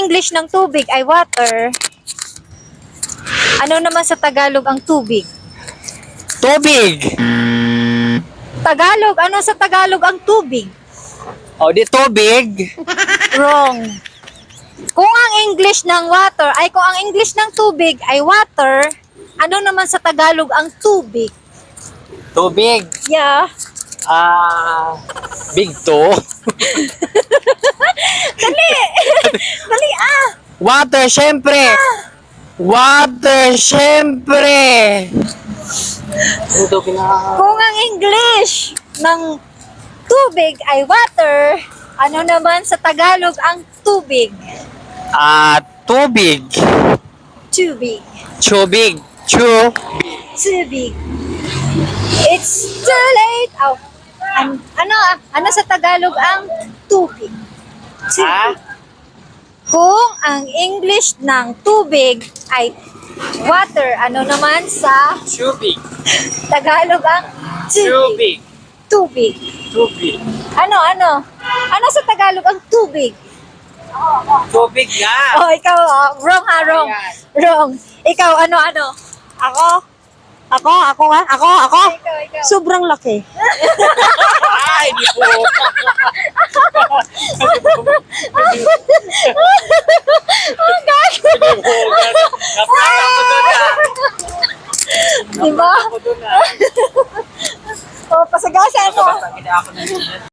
English ng tubig ay water, ano naman sa Tagalog ang tubig? Tubig. Tagalog, ano sa Tagalog ang tubig? O di tubig. Wrong. Kung ang English ng water ay kung ang English ng tubig ay water, ano naman sa Tagalog ang tubig? Tubig. Yeah. Big to. Dali! Dali ah! Water, syempre. Water, syempre. Kung ang English ng tubig ay water, ano naman sa Tagalog ang tubig? Tubig. Tubig. Tubig. Tubig. It's too late. Oh. Ano sa Tagalog ang tubig? Tubig. Kung ang English ng tubig ay water, ano naman sa Tubig. Tagalog ang tubig? Tubig. Tubig. Ano sa Tagalog ang tubig? Tubig nga. Oh, ikaw, wrong ha, wrong. Wrong. Ikaw, ano? Ako? Ikaw. Sobrang laki. Ay, di po. Diba? Ako doon Oh, pasagasan mo. Ako na.